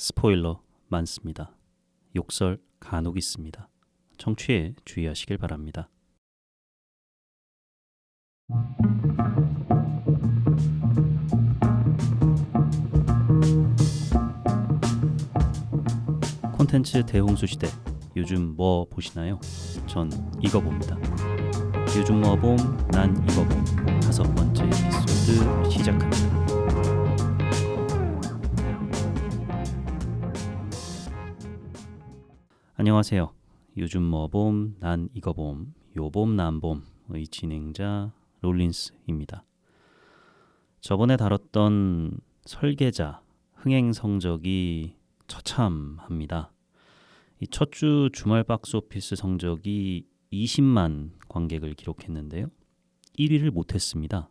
스포일러 많습니다. 욕설 간혹 있습니다. 청취에 주의하시길 바랍니다. 콘텐츠 대홍수 시대, 요즘 뭐 보시나요? 전 이거 봅니다. 요즘 뭐 봄, 난 이거 봄. 5번째 에피소드 시작합니다. 안녕하세요. 요즘 뭐 봄, 난 이거 봄, 요봄 난봄의 진행자 롤린스입니다. 저번에 다뤘던 설계자 흥행 성적이 처참합니다. 이 첫 주 주말 박스오피스 성적이 20만 관객을 기록했는데요. 1위를 못했습니다.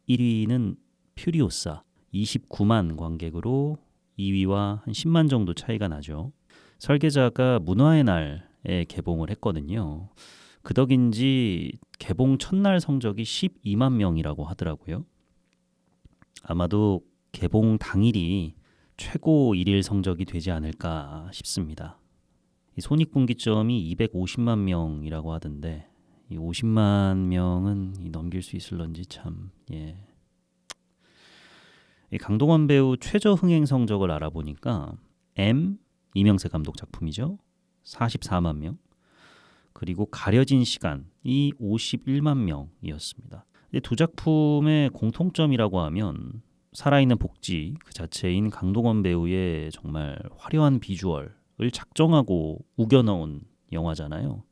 1위는 퓨리오사 29만 관객으로 2위와 한 10만 정도 차이가 나죠. 설계자가 문화의 날에 개봉을 했거든요. 그 덕인지 개봉 첫날 성적이 12만 명이라고 하더라고요. 아마도 개봉 당일이 최고 일일 성적이 되지 않을까 싶습니다. 이 손익분기점이 250만 명이라고 하던데 이 50만 명은 넘길 수 있을런지 참. 이 강동원 배우 최저 흥행 성적을 알아보니까 M 이명세 감독 작품이죠. 44만 명. 그리고 가려진 시간이 51만 명이었습니다. 두 작품의 공통점이라고 하면 살아있는 복지 그 자체인 강동원 배우의 정말 화려한 비주얼을 작정하고 우겨넣은 영화잖아요.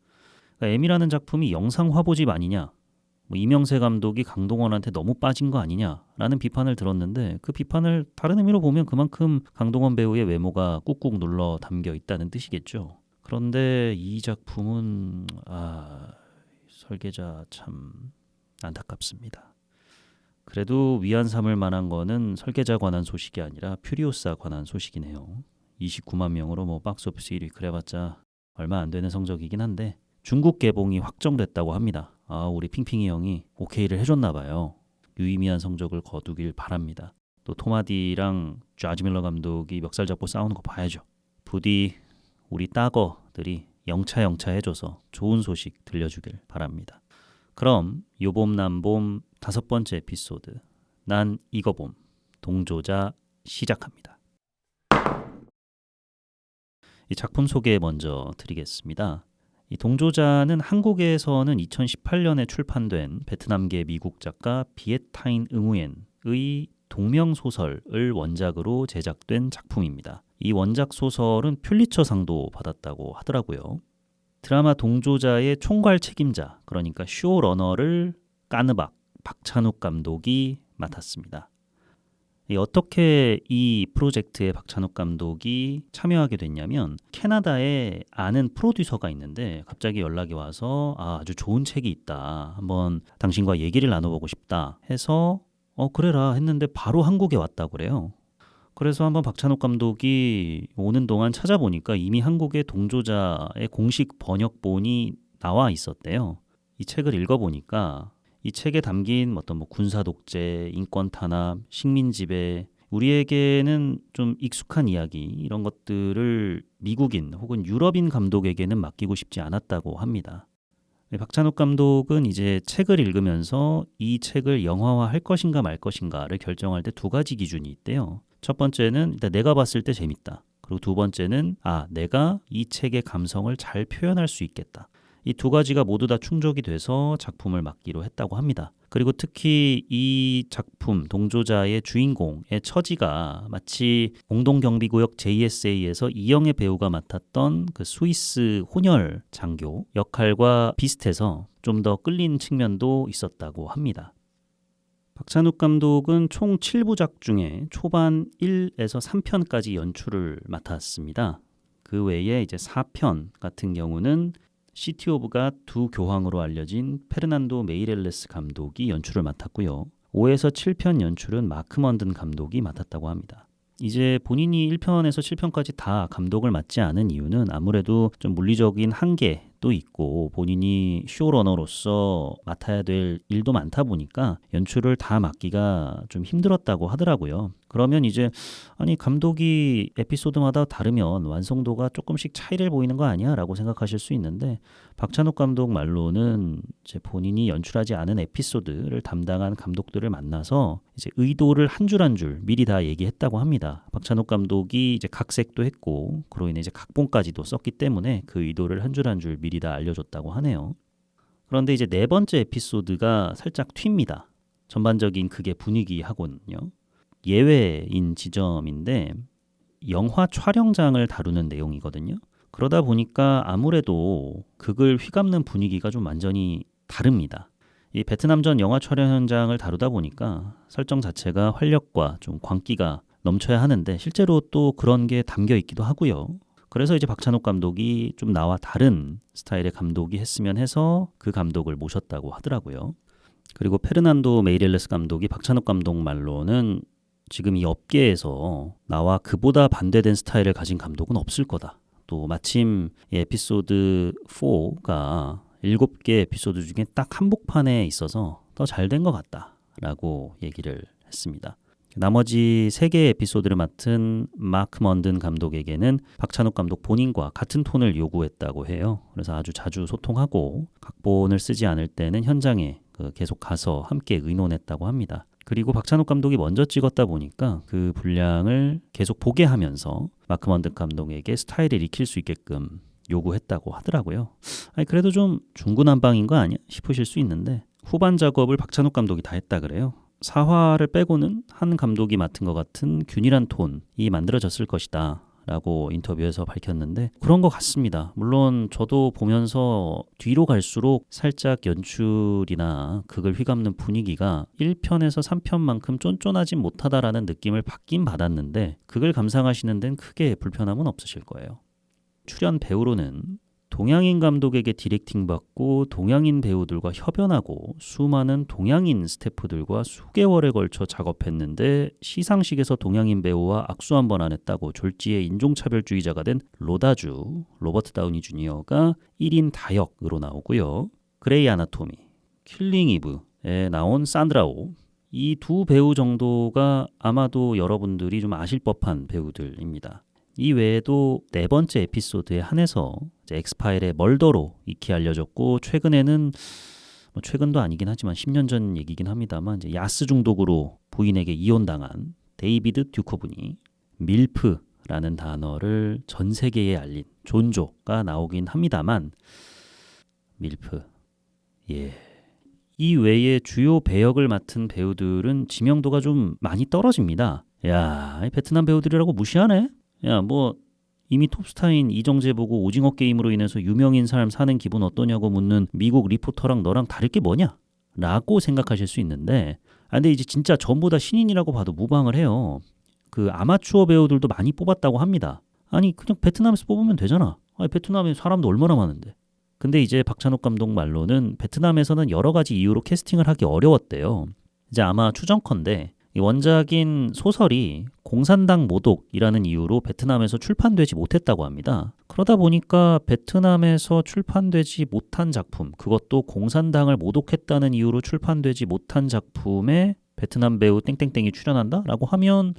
그러니까 M이라는 작품이 영상 화보집 아니냐, 이명세 감독이 강동원한테 너무 빠진 거 아니냐라는 비판을 들었는데, 그 비판을 다른 의미로 보면 그만큼 강동원 배우의 외모가 꾹꾹 눌러 담겨 있다는 뜻이겠죠. 그런데 이 작품은 설계자 참 안타깝습니다. 그래도 위안 삼을 만한 거는 설계자 관한 소식이 아니라 퓨리오사 관한 소식이네요. 29만 명으로 박스오피스 1위 그래봤자 얼마 안 되는 성적이긴 한데 중국 개봉이 확정됐다고 합니다. 우리 핑핑이 형이 오케이를 해줬나 봐요. 유의미한 성적을 거두길 바랍니다. 또 토마디랑 자지 밀러 감독이 멱살 잡고 싸우는 거 봐야죠. 부디 우리 따거들이 영차 해줘서 좋은 소식 들려주길 바랍니다. 그럼 요봄 난봄 5번째 에피소드 난 이거 봄 동조자 시작합니다. 이 작품 소개 먼저 드리겠습니다. 이 동조자는 한국에서는 2018년에 출판된 베트남계 미국 작가 비에타인 응우엔의 동명소설을 원작으로 제작된 작품입니다. 이 원작 소설은 퓰리처상도 받았다고 하더라고요. 드라마 동조자의 총괄 책임자, 그러니까 쇼러너를 까느박 박찬욱 감독이 맡았습니다. 어떻게 이 프로젝트에 박찬욱 감독이 참여하게 됐냐면, 캐나다에 아는 프로듀서가 있는데 갑자기 연락이 와서 아주 좋은 책이 있다, 한번 당신과 얘기를 나눠보고 싶다 해서 그래라 했는데 바로 한국에 왔다고 그래요. 그래서 한번 박찬욱 감독이 오는 동안 찾아보니까 이미 한국에 동조자의 공식 번역본이 나와 있었대요. 이 책을 읽어보니까 이 책에 담긴 어떤 군사 독재, 인권 탄압, 식민 지배, 우리에게는 좀 익숙한 이야기, 이런 것들을 미국인 혹은 유럽인 감독에게는 맡기고 싶지 않았다고 합니다. 박찬욱 감독은 이제 책을 읽으면서 이 책을 영화화할 것인가 말 것인가를 결정할 때 2가지 기준이 있대요. 첫 번째는 일단 내가 봤을 때 재밌다. 그리고 두 번째는 내가 이 책의 감성을 잘 표현할 수 있겠다. 이 2가지가 모두 다 충족이 돼서 작품을 맡기로 했다고 합니다. 그리고 특히 이 작품 동조자의 주인공의 처지가 마치 공동경비구역 JSA에서 이영애 배우가 맡았던 그 스위스 혼혈 장교 역할과 비슷해서 좀 더 끌린 측면도 있었다고 합니다. 박찬욱 감독은 총 7부작 중에 초반 1에서 3편까지 연출을 맡았습니다. 그 외에 이제 4편 같은 경우는 시티 오브 갓 두 교황으로 알려진 페르난도 메이렐레스 감독이 연출을 맡았고요. 5에서 7편 연출은 마크 먼든 감독이 맡았다고 합니다. 이제 본인이 1편에서 7편까지 다 감독을 맡지 않은 이유는 아무래도 좀 물리적인 한계도 있고 본인이 쇼러너로서 맡아야 될 일도 많다 보니까 연출을 다 맡기가 좀 힘들었다고 하더라고요. 그러면 이제 아니 감독이 에피소드마다 다르면 완성도가 조금씩 차이를 보이는 거 아니야? 라고 생각하실 수 있는데 박찬욱 감독 말로는 이제 본인이 연출하지 않은 에피소드를 담당한 감독들을 만나서 이제 의도를 한 줄 한 줄 미리 다 얘기했다고 합니다. 박찬욱 감독이 이제 각색도 했고 그로 인해 이제 각본까지도 썼기 때문에 그 의도를 한 줄 한 줄 미리 다 알려줬다고 하네요. 그런데 이제 네 번째 에피소드가 살짝 튑니다. 전반적인 그게 분위기하고는요. 예외인 지점인데 영화 촬영장을 다루는 내용이거든요. 그러다 보니까 아무래도 극을 휘감는 분위기가 좀 완전히 다릅니다. 이 베트남전 영화 촬영 현장을 다루다 보니까 설정 자체가 활력과 좀 광기가 넘쳐야 하는데 실제로 또 그런 게 담겨 있기도 하고요. 그래서 이제 박찬욱 감독이 좀 나와 다른 스타일의 감독이 했으면 해서 그 감독을 모셨다고 하더라고요. 그리고 페르난도 메이렐레스 감독이 박찬욱 감독 말로는 지금 이 업계에서 나와 그보다 반대된 스타일을 가진 감독은 없을 거다. 또 마침 이 에피소드 4가 7개 에피소드 중에 딱 한복판에 있어서 더 잘 된 것 같다라고 얘기를 했습니다. 나머지 3개의 에피소드를 맡은 마크 먼든 감독에게는 박찬욱 감독 본인과 같은 톤을 요구했다고 해요. 그래서 아주 자주 소통하고 각본을 쓰지 않을 때는 현장에 계속 가서 함께 의논했다고 합니다. 그리고 박찬욱 감독이 먼저 찍었다 보니까 그 분량을 계속 보게 하면서 마크 먼든 감독에게 스타일을 익힐 수 있게끔 요구했다고 하더라고요. 아니 그래도 좀 중구난방인 거 아니야 싶으실 수 있는데 후반 작업을 박찬욱 감독이 다 했다 그래요. 사화를 빼고는 한 감독이 맡은 것 같은 균일한 톤이 만들어졌을 것이다 라고 인터뷰에서 밝혔는데 그런 것 같습니다. 물론 저도 보면서 뒤로 갈수록 살짝 연출이나 극을 휘감는 분위기가 1편에서 3편만큼 쫀쫀하진 못하다라는 느낌을 받긴 받았는데 극을 감상하시는 데는 크게 불편함은 없으실 거예요. 출연 배우로는 동양인 감독에게 디렉팅 받고 동양인 배우들과 협연하고 수많은 동양인 스태프들과 수개월에 걸쳐 작업했는데 시상식에서 동양인 배우와 악수 한 번 안 했다고 졸지에 인종차별주의자가 된 로버트 다우니 주니어가 1인 다역으로 나오고요. 그레이 아나토미, 킬링 이브에 나온 산드라오 이 두 배우 정도가 아마도 여러분들이 좀 아실 법한 배우들입니다. 이 외에도 네 번째 에피소드에 한해서 엑스파일의 멀더로 익히 알려졌고 최근에는 최근도 아니긴 하지만 10년 전 얘기긴 합니다만 이제 야스 중독으로 부인에게 이혼당한 데이비드 듀코브니 밀프라는 단어를 전 세계에 알린 존조가 나오긴 합니다만 밀프 이 외에 주요 배역을 맡은 배우들은 지명도가 좀 많이 떨어집니다. 야, 베트남 배우들이라고 무시하네? 야, 뭐 이미 톱스타인 이정재 보고 오징어 게임으로 인해서 유명인 삶 사는 기분 어떠냐고 묻는 미국 리포터랑 너랑 다를 게 뭐냐? 라고 생각하실 수 있는데 근데 이제 진짜 전부 다 신인이라고 봐도 무방을 해요. 그 아마추어 배우들도 많이 뽑았다고 합니다. 아니 그냥 베트남에서 뽑으면 되잖아. 아니 베트남에 사람도 얼마나 많은데. 근데 이제 박찬욱 감독 말로는 베트남에서는 여러 가지 이유로 캐스팅을 하기 어려웠대요. 이제 아마 추정컨대 이 원작인 소설이 공산당 모독이라는 이유로 베트남에서 출판되지 못했다고 합니다. 그러다 보니까 베트남에서 출판되지 못한 작품, 그것도 공산당을 모독했다는 이유로 출판되지 못한 작품에 베트남 배우 땡땡땡이 출연한다라고 하면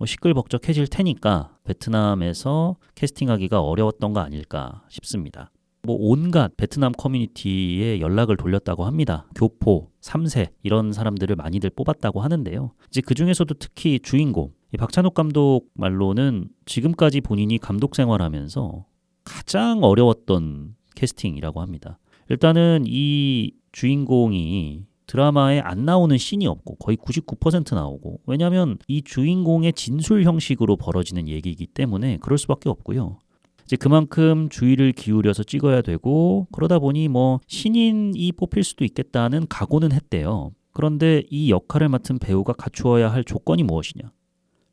시끌벅적해질 테니까 베트남에서 캐스팅하기가 어려웠던 거 아닐까 싶습니다. 온갖 베트남 커뮤니티에 연락을 돌렸다고 합니다. 교포, 3세 이런 사람들을 많이들 뽑았다고 하는데요. 이제 그 중에서도 특히 주인공 이 박찬욱 감독 말로는 지금까지 본인이 감독 생활하면서 가장 어려웠던 캐스팅이라고 합니다. 일단은 이 주인공이 드라마에 안 나오는 씬이 없고 거의 99% 나오고 왜냐하면 이 주인공의 진술 형식으로 벌어지는 얘기이기 때문에 그럴 수밖에 없고요. 이제 그만큼 주의를 기울여서 찍어야 되고 그러다 보니 신인이 뽑힐 수도 있겠다는 각오는 했대요. 그런데 이 역할을 맡은 배우가 갖추어야 할 조건이 무엇이냐?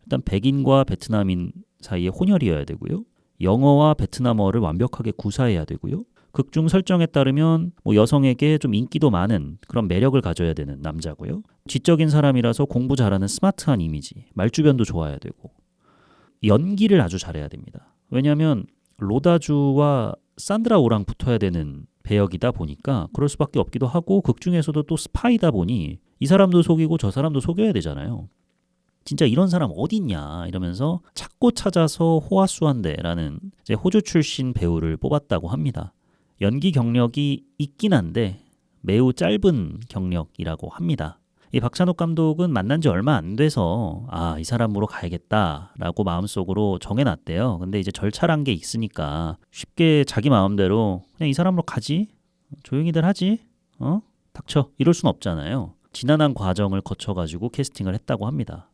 일단 백인과 베트남인 사이에 혼혈이어야 되고요. 영어와 베트남어를 완벽하게 구사해야 되고요. 극중 설정에 따르면 여성에게 좀 인기도 많은 그런 매력을 가져야 되는 남자고요. 지적인 사람이라서 공부 잘하는 스마트한 이미지, 말주변도 좋아야 되고 연기를 아주 잘해야 됩니다. 왜냐하면 로다주와 산드라오랑 붙어야 되는 배역이다 보니까 그럴 수밖에 없기도 하고 극 중에서도 또 스파이다 보니 이 사람도 속이고 저 사람도 속여야 되잖아요. 진짜 이런 사람 어딨냐 이러면서 찾고 찾아서 호화수완대라는 이제 호주 출신 배우를 뽑았다고 합니다. 연기 경력이 있긴 한데 매우 짧은 경력이라고 합니다. 이 박찬욱 감독은 만난 지 얼마 안 돼서 이 사람으로 가야겠다라고 마음속으로 정해놨대요. 근데 이제 절차란 게 있으니까 쉽게 자기 마음대로 그냥 이 사람으로 가지? 조용히들 하지? 닥쳐. 이럴 순 없잖아요. 지난한 과정을 거쳐가지고 캐스팅을 했다고 합니다.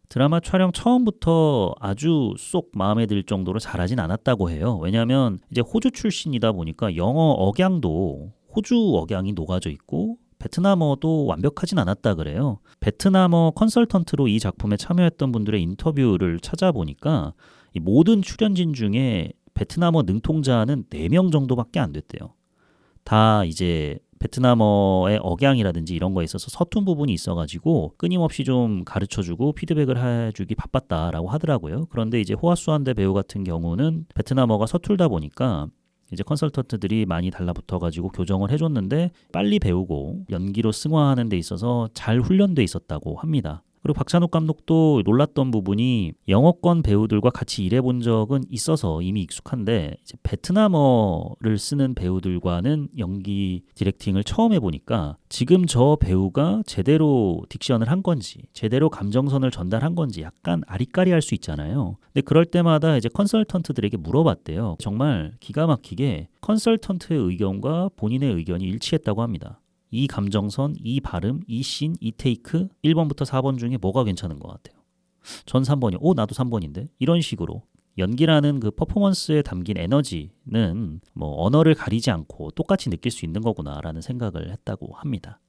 드라마 촬영 처음부터 아주 쏙 마음에 들 정도로 잘하진 않았다고 해요. 왜냐하면 이제 호주 출신이다 보니까 영어 억양도 호주 억양이 녹아져 있고 베트남어도 완벽하진 않았다 그래요. 베트남어 컨설턴트로 이 작품에 참여했던 분들의 인터뷰를 찾아보니까 이 모든 출연진 중에 베트남어 능통자는 4명 정도밖에 안 됐대요. 다 이제 베트남어의 억양이라든지 이런 거에 있어서 서툰 부분이 있어가지고 끊임없이 좀 가르쳐주고 피드백을 해주기 바빴다라고 하더라고요. 그런데 이제 호화수완대 배우 같은 경우는 베트남어가 서툴다 보니까 이제 컨설턴트들이 많이 달라붙어가지고 교정을 해줬는데 빨리 배우고 연기로 승화하는 데 있어서 잘 훈련돼 있었다고 합니다. 그리고 박찬욱 감독도 놀랐던 부분이 영어권 배우들과 같이 일해본 적은 있어서 이미 익숙한데 이제 베트남어를 쓰는 배우들과는 연기 디렉팅을 처음 해보니까 지금 저 배우가 제대로 딕션을 한 건지 제대로 감정선을 전달한 건지 약간 아리까리할 수 있잖아요. 근데 그럴 때마다 이제 컨설턴트들에게 물어봤대요. 정말 기가 막히게 컨설턴트의 의견과 본인의 의견이 일치했다고 합니다. 이 감정선, 이 발음, 이 씬, 이 테이크 1번부터 4번 중에 뭐가 괜찮은 것 같아요. 전 3번이요. 나도 3번인데. 이런 식으로 연기라는 그 퍼포먼스에 담긴 에너지는 뭐 언어를 가리지 않고 똑같이 느낄 수 있는 거구나라는 생각을 했다고 합니다.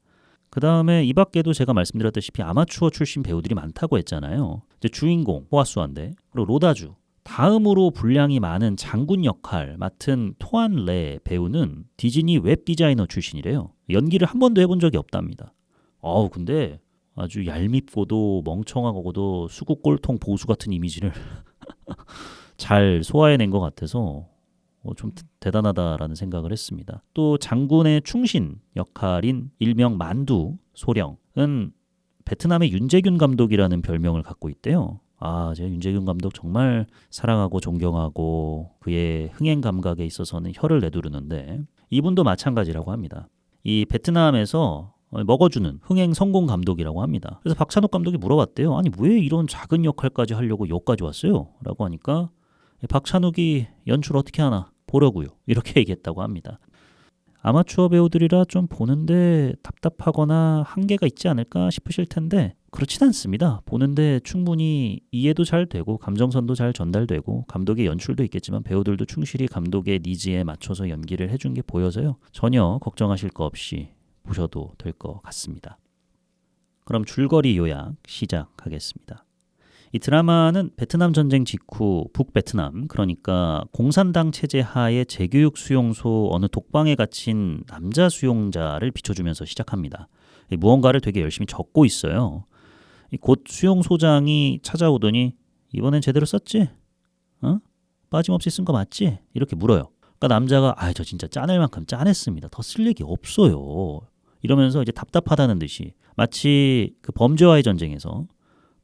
그 다음에 이 밖에도 제가 말씀드렸다시피 아마추어 출신 배우들이 많다고 했잖아요. 이제 주인공 호화수완대 그리고 로다주 다음으로 분량이 많은 장군 역할 맡은 토안 레 배우는 디즈니 웹 디자이너 출신이래요. 연기를 한 번도 해본 적이 없답니다. 근데 아주 얄밉고도 멍청하고도 수국 꼴통 보수 같은 이미지를 잘 소화해낸 것 같아서 좀 대단하다라는 생각을 했습니다. 또 장군의 충신 역할인 일명 만두 소령은 베트남의 윤재균 감독이라는 별명을 갖고 있대요. 제가 윤재균 감독 정말 사랑하고 존경하고 그의 흥행 감각에 있어서는 혀를 내두르는데 이분도 마찬가지라고 합니다. 이 베트남에서 먹어주는 흥행 성공 감독이라고 합니다. 그래서 박찬욱 감독이 물어봤대요. 아니 왜 이런 작은 역할까지 하려고 여기까지 왔어요? 라고 하니까 박찬욱이 연출 어떻게 하나 보려고요. 이렇게 얘기했다고 합니다. 아마추어 배우들이라 좀 보는데 답답하거나 한계가 있지 않을까 싶으실 텐데 그렇진 않습니다. 보는데 충분히 이해도 잘 되고 감정선도 잘 전달되고 감독의 연출도 있겠지만 배우들도 충실히 감독의 니즈에 맞춰서 연기를 해준 게 보여서요. 전혀 걱정하실 거 없이 보셔도 될 것 같습니다. 그럼 줄거리 요약 시작하겠습니다. 이 드라마는 베트남 전쟁 직후 북베트남 그러니까 공산당 체제 하에 재교육 수용소 어느 독방에 갇힌 남자 수용자를 비춰주면서 시작합니다. 무언가를 되게 열심히 적고 있어요. 곧 수용소장이 찾아오더니 이번엔 제대로 썼지? 빠짐없이 쓴 거 맞지? 이렇게 물어요. 그러니까 남자가 저 진짜 짜낼 만큼 짜냈습니다. 더 쓸 얘기 없어요. 이러면서 이제 답답하다는 듯이 마치 그 범죄와의 전쟁에서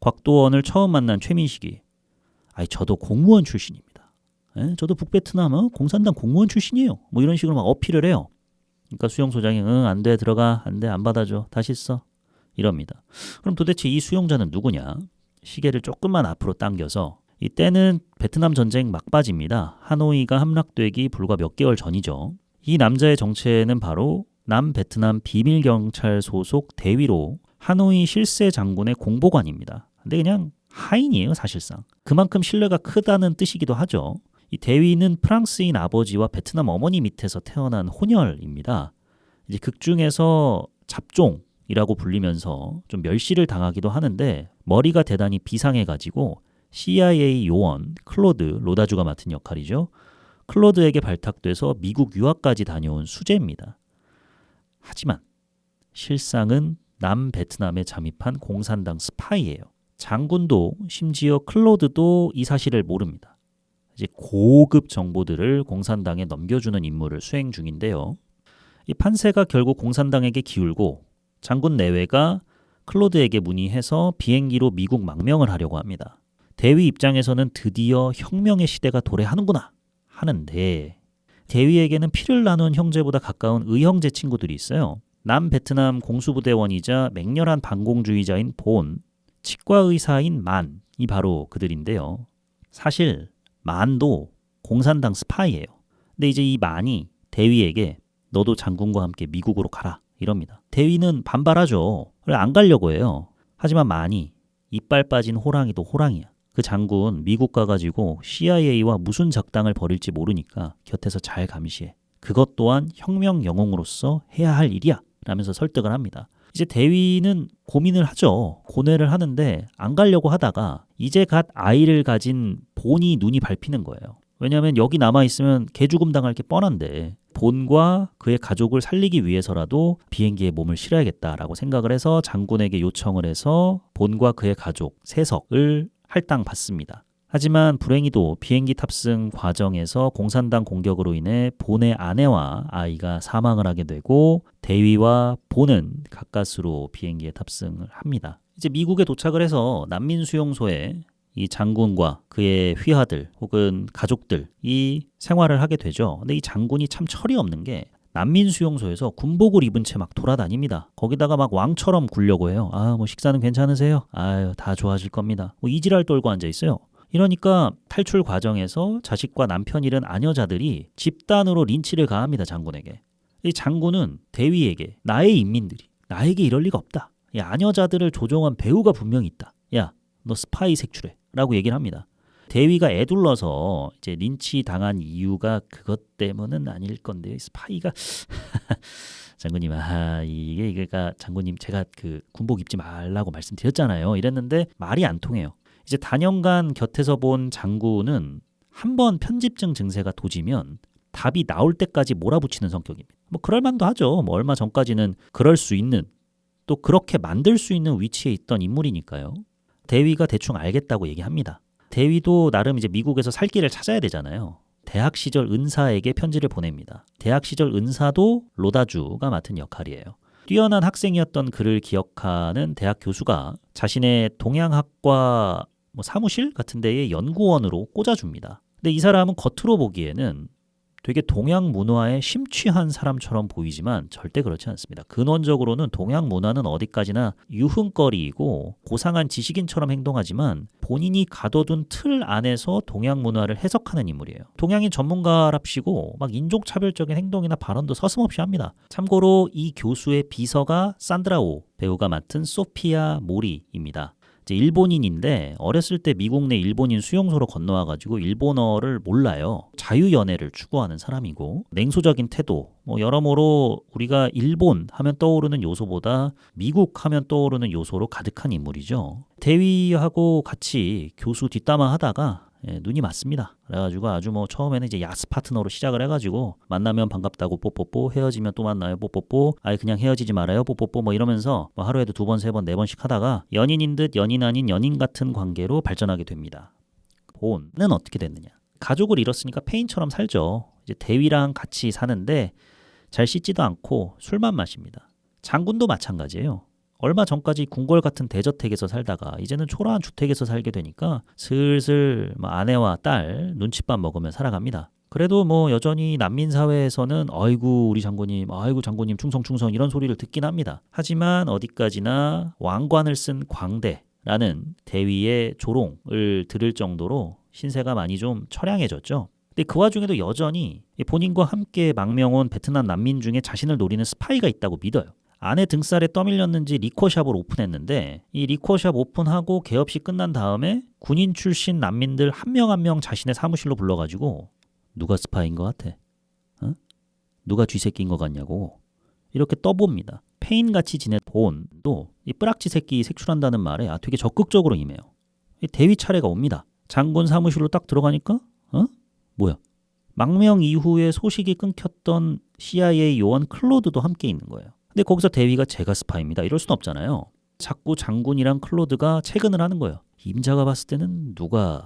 곽도원을 처음 만난 최민식이 저도 공무원 출신입니다. 저도 북베트남 공산당 공무원 출신이에요. 뭐 이런 식으로 막 어필을 해요. 그러니까 수용소장이 안 돼 들어가 안 돼 안 받아줘 다시 써 이럽니다. 그럼 도대체 이 수용자는 누구냐? 시계를 조금만 앞으로 당겨서 이때는 베트남 전쟁 막바지입니다. 하노이가 함락되기 불과 몇 개월 전이죠. 이 남자의 정체는 바로 남베트남 비밀경찰 소속 대위로 하노이 실세 장군의 공보관입니다. 근데 그냥 하인이에요 사실상. 그만큼 신뢰가 크다는 뜻이기도 하죠. 이 대위는 프랑스인 아버지와 베트남 어머니 밑에서 태어난 혼혈입니다. 이제 극 중에서 잡종이라고 불리면서 좀 멸시를 당하기도 하는데 머리가 대단히 비상해가지고 CIA 요원 클로드 로다주가 맡은 역할이죠. 클로드에게 발탁돼서 미국 유학까지 다녀온 수재입니다. 하지만 실상은 남베트남에 잠입한 공산당 스파이예요. 장군도 심지어 클로드도 이 사실을 모릅니다. 이제 고급 정보들을 공산당에 넘겨주는 임무를 수행 중인데요. 이 판세가 결국 공산당에게 기울고 장군 내외가 클로드에게 문의해서 비행기로 미국 망명을 하려고 합니다. 대위 입장에서는 드디어 혁명의 시대가 도래하는구나 하는데 대위에게는 피를 나눈 형제보다 가까운 의형제 친구들이 있어요. 남베트남 공수부대원이자 맹렬한 반공주의자인 본, 치과의사인 만이 바로 그들인데요. 사실 만도 공산당 스파이예요. 근데 이제 이 만이 대위에게 너도 장군과 함께 미국으로 가라 이럽니다. 대위는 반발하죠. 그래 안 가려고 해요. 하지만 만이 이빨 빠진 호랑이도 호랑이야. 그 장군 미국 가가지고 CIA와 무슨 작당을 벌일지 모르니까 곁에서 잘 감시해. 그것 또한 혁명 영웅으로서 해야 할 일이야 라면서 설득을 합니다. 이제 대위는 고민을 하죠. 고뇌를 하는데 안 가려고 하다가 이제 갓 아이를 가진 본이 눈이 밟히는 거예요. 왜냐하면 여기 남아있으면 개죽음 당할 게 뻔한데 본과 그의 가족을 살리기 위해서라도 비행기에 몸을 실어야겠다라고 생각을 해서 장군에게 요청을 해서 본과 그의 가족 세석을 할당받습니다. 하지만 불행히도 비행기 탑승 과정에서 공산당 공격으로 인해 본의 아내와 아이가 사망을 하게 되고 대위와 본은 가까스로 비행기에 탑승을 합니다. 이제 미국에 도착을 해서 난민 수용소에 이 장군과 그의 휘하들 혹은 가족들이 생활을 하게 되죠. 근데 이 장군이 참 철이 없는 게 난민 수용소에서 군복을 입은 채 막 돌아다닙니다. 거기다가 막 왕처럼 굴려고 해요. 뭐 식사는 괜찮으세요? 다 좋아질 겁니다. 뭐 이지랄 떨고 앉아 있어요. 이러니까 탈출 과정에서 자식과 남편 잃은 아녀자들이 집단으로 린치를 가합니다. 장군에게. 이 장군은 대위에게 나의 인민들이 나에게 이럴 리가 없다. 이 아녀자들을 조종한 배우가 분명히 있다. 야, 너 스파이 색출해 라고 얘기를 합니다. 대위가 애둘러서 이제 린치 당한 이유가 그것 때문은 아닐 건데요. 스파이가 장군님 이게 그러니까 장군님 제가 그 군복 입지 말라고 말씀드렸잖아요. 이랬는데 말이 안 통해요. 이제 단연간 곁에서 본 장군은 한번 편집증 증세가 도지면 답이 나올 때까지 몰아붙이는 성격입니다. 뭐 그럴만도 하죠. 뭐 얼마 전까지는 그럴 수 있는 또 그렇게 만들 수 있는 위치에 있던 인물이니까요. 대위가 대충 알겠다고 얘기합니다. 대위도 나름 이제 미국에서 살 길을 찾아야 되잖아요. 대학 시절 은사에게 편지를 보냅니다. 대학 시절 은사도 로다주가 맡은 역할이에요. 뛰어난 학생이었던 그를 기억하는 대학 교수가 자신의 동양학과 사무실 같은 데의 연구원으로 꽂아줍니다. 근데 이 사람은 겉으로 보기에는 되게 동양 문화에 심취한 사람처럼 보이지만 절대 그렇지 않습니다. 근원적으로는 동양 문화는 어디까지나 유흥거리이고 고상한 지식인처럼 행동하지만 본인이 가둬둔 틀 안에서 동양 문화를 해석하는 인물이에요. 동양인 전문가랍시고 막 인종차별적인 행동이나 발언도 서슴없이 합니다. 참고로 이 교수의 비서가 산드라오 배우가 맡은 소피아 모리입니다. 이제 일본인인데 어렸을 때 미국 내 일본인 수용소로 건너와가지고 일본어를 몰라요. 자유연애를 추구하는 사람이고 냉소적인 태도 여러모로 우리가 일본 하면 떠오르는 요소보다 미국 하면 떠오르는 요소로 가득한 인물이죠. 대위하고 같이 교수 뒷담화 하다가 눈이 맞습니다. 그래가지고 아주 처음에는 이제 야스 파트너로 시작을 해가지고 만나면 반갑다고 뽀뽀뽀, 헤어지면 또 만나요 뽀뽀뽀, 그냥 헤어지지 말아요 뽀뽀뽀 이러면서 하루에도 2번, 3번, 4번씩 하다가 연인인 듯 연인 아닌 연인 같은 관계로 발전하게 됩니다. 본은 어떻게 됐느냐? 가족을 잃었으니까 폐인처럼 살죠. 이제 대위랑 같이 사는데 잘 씻지도 않고 술만 마십니다. 장군도 마찬가지예요. 얼마 전까지 궁궐 같은 대저택에서 살다가 이제는 초라한 주택에서 살게 되니까 슬슬 아내와 딸 눈칫밥 먹으며 살아갑니다. 그래도 여전히 난민 사회에서는 아이고 우리 장군님, 아이고 장군님 충성 이런 소리를 듣긴 합니다. 하지만 어디까지나 왕관을 쓴 광대라는 대위의 조롱을 들을 정도로 신세가 많이 좀 처량해졌죠. 근데 그 와중에도 여전히 본인과 함께 망명 온 베트남 난민 중에 자신을 노리는 스파이가 있다고 믿어요. 아내 등살에 떠밀렸는지 리코샵을 오픈했는데 이 리코샵 오픈하고 개업식 끝난 다음에 군인 출신 난민들 한 명 한 명 자신의 사무실로 불러가지고 누가 스파이인 것 같아? 누가 쥐새끼인 것 같냐고 이렇게 떠봅니다. 페인같이 지낸 본도 이 뿌락지 새끼 색출한다는 말에 되게 적극적으로 임해요. 대위 차례가 옵니다. 장군 사무실로 딱 들어가니까 뭐야? 망명 이후에 소식이 끊겼던 CIA 요원 클로드도 함께 있는 거예요. 근데 거기서 대위가 제가 스파입니다. 이럴 순 없잖아요. 자꾸 장군이랑 클로드가 채근을 하는 거예요. 임자가 봤을 때는 누가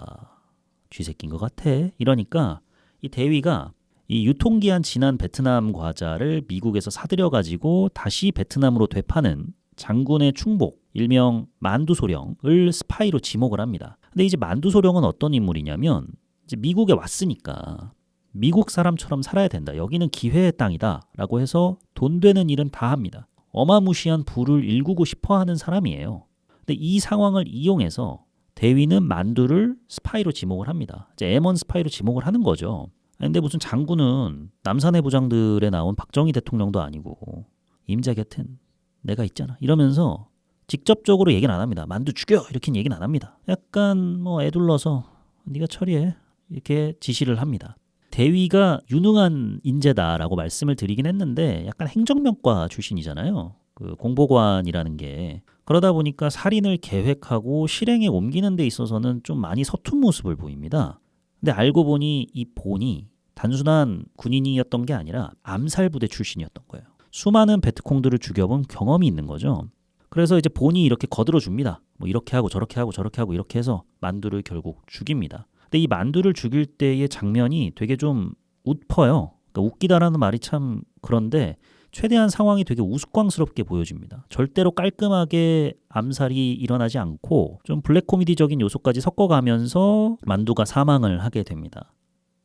쥐새끼인 것 같아. 이러니까 이 대위가 이 유통기한 지난 베트남 과자를 미국에서 사들여가지고 다시 베트남으로 되파는 장군의 충복, 일명 만두소령을 스파이로 지목을 합니다. 근데 이제 만두소령은 어떤 인물이냐면 이제 미국에 왔으니까 미국 사람처럼 살아야 된다. 여기는 기회의 땅이다. 라고 해서 돈 되는 일은 다 합니다. 어마무시한 부를 일구고 싶어 하는 사람이에요. 근데 이 상황을 이용해서 대위는 만두를 스파이로 지목을 합니다. 이제 M1 스파이로 지목을 하는 거죠. 근데 무슨 장군은 남산의 부장들에 나온 박정희 대통령도 아니고 임자 곁엔 내가 있잖아. 이러면서 직접적으로 얘기는 안 합니다. 만두 죽여! 이렇게 얘기는 안 합니다. 약간 뭐 애둘러서 네가 처리해. 이렇게 지시를 합니다. 대위가 유능한 인재다라고 말씀을 드리긴 했는데 약간 행정명과 출신이잖아요. 그 공보관이라는 게. 그러다 보니까 살인을 계획하고 실행에 옮기는 데 있어서는 좀 많이 서툰 모습을 보입니다. 근데 알고 보니 이 본이 단순한 군인이었던 게 아니라 암살부대 출신이었던 거예요. 수많은 베트콩들을 죽여본 경험이 있는 거죠. 그래서 이제 본이 이렇게 거들어 줍니다. 뭐 이렇게 하고 저렇게 하고 저렇게 하고 이렇게 해서 만두를 결국 죽입니다. 근데 이 만두를 죽일 때의 장면이 되게 좀 웃퍼요. 그러니까 웃기다라는 말이 참 그런데 최대한 상황이 되게 우스꽝스럽게 보여집니다. 절대로 깔끔하게 암살이 일어나지 않고 좀 블랙 코미디적인 요소까지 섞어가면서 만두가 사망을 하게 됩니다.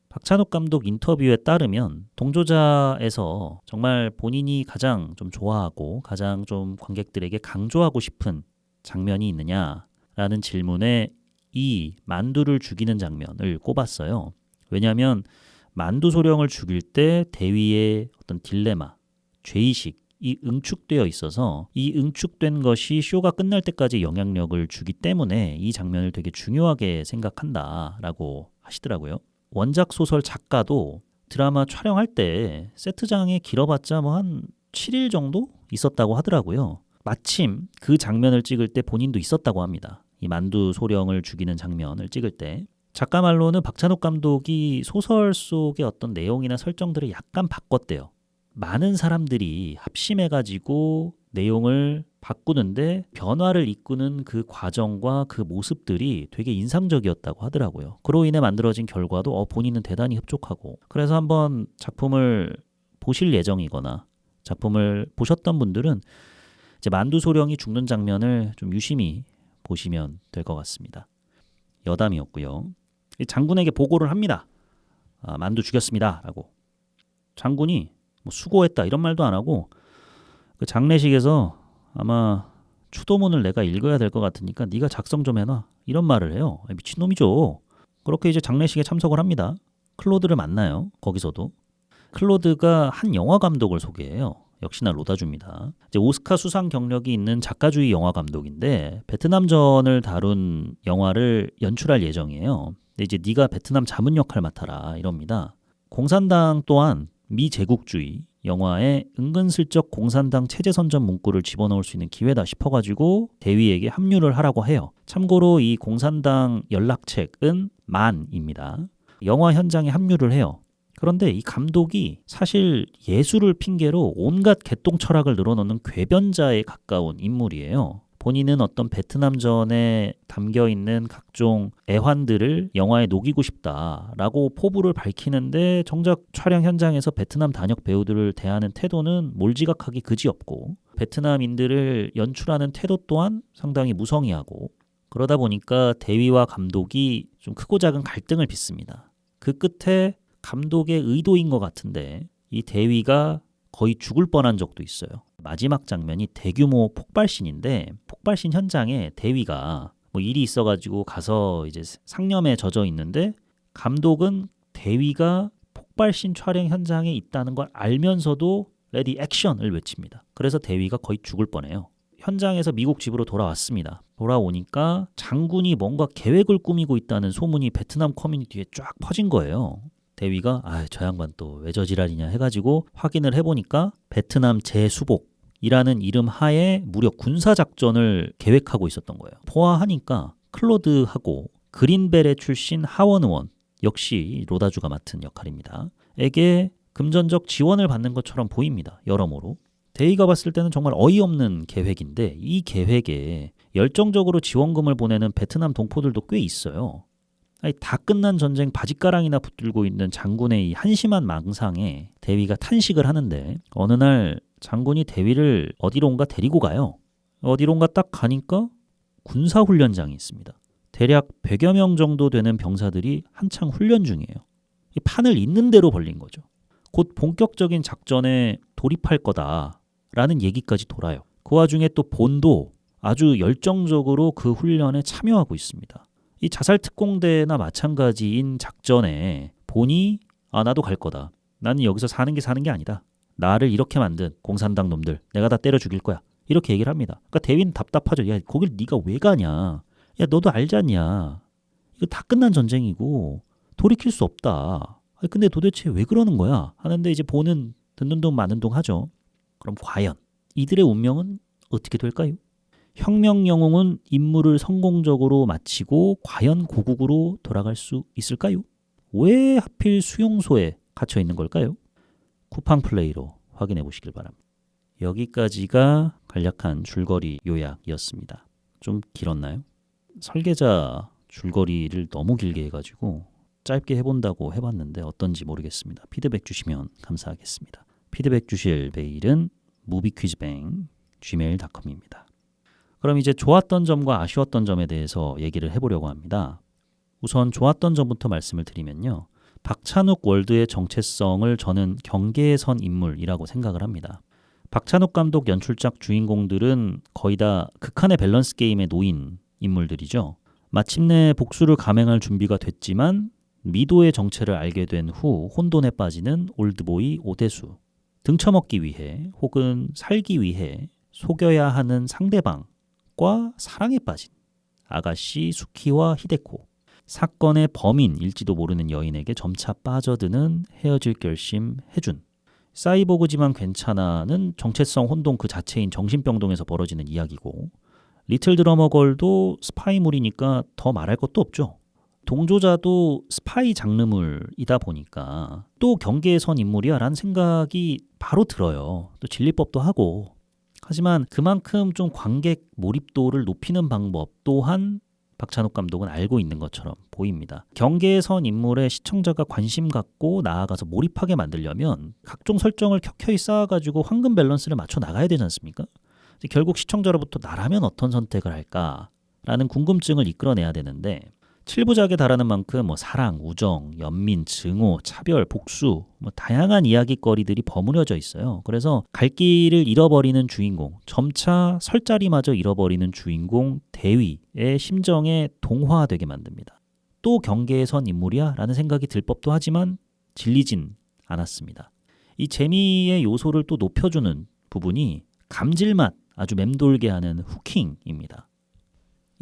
박찬욱 감독 인터뷰에 따르면 동조자에서 정말 본인이 가장 좀 좋아하고 가장 좀 관객들에게 강조하고 싶은 장면이 있느냐라는 질문에 이 만두를 죽이는 장면을 꼽았어요. 왜냐하면 만두 소령을 죽일 때 대위의 어떤 딜레마, 죄의식이 응축되어 있어서 이 응축된 것이 쇼가 끝날 때까지 영향력을 주기 때문에 이 장면을 되게 중요하게 생각한다라고 하시더라고요. 원작 소설 작가도 드라마 촬영할 때 세트장에 길어봤자 뭐 한 7일 정도 있었다고 하더라고요. 마침 그 장면을 찍을 때 본인도 있었다고 합니다. 이 만두 소령을 죽이는 장면을 찍을 때 작가 말로는 박찬욱 감독이 소설 속의 어떤 내용이나 설정들을 약간 바꿨대요. 많은 사람들이 합심해가지고 내용을 바꾸는데 변화를 이끄는 그 과정과 그 모습들이 되게 인상적이었다고 하더라고요. 그로 인해 만들어진 결과도 본인은 대단히 흡족하고 그래서 한번 작품을 보실 예정이거나 작품을 보셨던 분들은 이제 만두 소령이 죽는 장면을 좀 유심히 보시면 될 것 같습니다. 여담이었고요. 장군에게 보고를 합니다. 만두 죽였습니다. 라고. 장군이 뭐 수고했다 이런 말도 안 하고 그 장례식에서 아마 추도문을 내가 읽어야 될 것 같으니까 네가 작성 좀 해놔 이런 말을 해요. 미친놈이죠. 그렇게 이제 장례식에 참석을 합니다. 클로드를 만나요. 거기서도 클로드가 한 영화 감독을 소개해요. 역시나 로다주입니다. 이제 오스카 수상 경력이 있는 작가주의 영화 감독인데 베트남전을 다룬 영화를 연출할 예정이에요. 근데 이제 네가 베트남 자문 역할 맡아라 이럽니다. 공산당 또한 미제국주의 영화에 은근슬쩍 공산당 체제 선전 문구를 집어넣을 수 있는 기회다 싶어가지고 대위에게 합류를 하라고 해요. 참고로 이 공산당 연락책은 만입니다. 영화 현장에 합류를 해요. 그런데 이 감독이 사실 예술을 핑계로 온갖 개똥 철학을 늘어놓는 궤변자에 가까운 인물이에요. 본인은 어떤 베트남전에 담겨있는 각종 애환들을 영화에 녹이고 싶다라고 포부를 밝히는데 정작 촬영 현장에서 베트남 단역 배우들을 대하는 태도는 몰지각하기 그지없고 베트남인들을 연출하는 태도 또한 상당히 무성의하고 그러다 보니까 대위와 감독이 좀 크고 작은 갈등을 빚습니다. 그 끝에 감독의 의도인 것 같은데 이 대위가 거의 죽을 뻔한 적도 있어요. 마지막 장면이 대규모 폭발신인데 폭발신 현장에 대위가 뭐 일이 있어가지고 가서 이제 상념에 젖어 있는데 감독은 대위가 폭발신 촬영 현장에 있다는 걸 알면서도 레디 액션을 외칩니다. 그래서 대위가 거의 죽을 뻔해요. 현장에서 미국 집으로 돌아왔습니다. 돌아오니까 장군이 뭔가 계획을 꾸미고 있다는 소문이 베트남 커뮤니티에 쫙 퍼진 거예요. 대위가 저 양반 또 왜 저 지랄이냐 해가지고 확인을 해보니까 베트남 재수복이라는 이름 하에 무려 군사작전을 계획하고 있었던 거예요. 포화하니까 클로드하고 그린벨의 출신 하원 의원 역시 로다주가 맡은 역할입니다. 에게 금전적 지원을 받는 것처럼 보입니다. 여러모로. 대위가 봤을 때는 정말 어이없는 계획인데 이 계획에 열정적으로 지원금을 보내는 베트남 동포들도 꽤 있어요. 다 끝난 전쟁 바짓가랑이나 붙들고 있는 장군의 이 한심한 망상에 대위가 탄식을 하는데 어느 날 장군이 대위를 어디론가 데리고 가요. 어디론가 딱 가니까 군사훈련장이 있습니다. 대략 100여 명 정도 되는 병사들이 한창 훈련 중이에요. 이 판을 있는 대로 벌린 거죠. 곧 본격적인 작전에 돌입할 거다라는 얘기까지 돌아요. 그 와중에 또 본도 아주 열정적으로 그 훈련에 참여하고 있습니다. 이 자살특공대나 마찬가지인 작전에 본이 나도 갈 거다. 나는 여기서 사는 게 아니다. 나를 이렇게 만든 공산당 놈들 내가 다 때려 죽일 거야. 이렇게 얘기를 합니다. 그러니까 대위는 답답하죠. 야, 거길 네가 왜 가냐. 야, 너도 알지 않냐. 이거 다 끝난 전쟁이고 돌이킬 수 없다. 근데 도대체 왜 그러는 거야? 하는데 이제 본은 듣는 둥 마는 둥 하죠. 그럼 과연 이들의 운명은 어떻게 될까요? 혁명 영웅은 임무를 성공적으로 마치고 과연 고국으로 돌아갈 수 있을까요? 왜 하필 수용소에 갇혀 있는 걸까요? 쿠팡 플레이로 확인해 보시길 바랍니다. 여기까지가 간략한 줄거리 요약이었습니다. 좀 길었나요? 설계자 줄거리를 너무 길게 해가지고 짧게 해본다고 해봤는데 어떤지 모르겠습니다. 피드백 주시면 감사하겠습니다. 피드백 주실 메일은 moviequizbang@gmail.com입니다. 그럼 이제 좋았던 점과 아쉬웠던 점에 대해서 얘기를 해보려고 합니다. 우선 좋았던 점부터 말씀을 드리면요. 박찬욱 월드의 정체성을 저는 경계에 선 인물이라고 생각을 합니다. 박찬욱 감독 연출작 주인공들은 거의 다 극한의 밸런스 게임에 놓인 인물들이죠. 마침내 복수를 감행할 준비가 됐지만 미도의 정체를 알게 된 후 혼돈에 빠지는 올드보이 오대수. 등쳐먹기 위해 혹은 살기 위해 속여야 하는 상대방과 사랑에 빠진 아가씨 수키와 히데코. 사건의 범인일지도 모르는 여인에게 점차 빠져드는 헤어질 결심 해준. 사이보그지만 괜찮아는 정체성 혼동 그 자체인 정신병동에서 벌어지는 이야기고, 리틀 드러머 걸도 스파이물이니까 더 말할 것도 없죠. 동조자도 스파이 장르물이다 보니까 또 경계에 선 인물이야 라는 생각이 바로 들어요. 또 진리법도 하고. 하지만 그만큼 좀 관객 몰입도를 높이는 방법 또한 박찬욱 감독은 알고 있는 것처럼 보입니다. 경계에 선 인물에 시청자가 관심 갖고 나아가서 몰입하게 만들려면 각종 설정을 켜켜이 쌓아가지고 황금 밸런스를 맞춰 나가야 되지 않습니까? 결국 시청자로부터 나라면 어떤 선택을 할까라는 궁금증을 이끌어내야 되는데 7부작에 달하는 만큼 사랑, 우정, 연민, 증오, 차별, 복수 다양한 이야기거리들이 버무려져 있어요. 그래서 갈 길을 잃어버리는 주인공, 점차 설 자리마저 잃어버리는 주인공 대위의 심정에 동화되게 만듭니다. 또 경계에 선 인물이야? 라는 생각이 들 법도 하지만 질리진 않았습니다. 이 재미의 요소를 또 높여주는 부분이 감질맛 아주 맴돌게 하는 후킹입니다.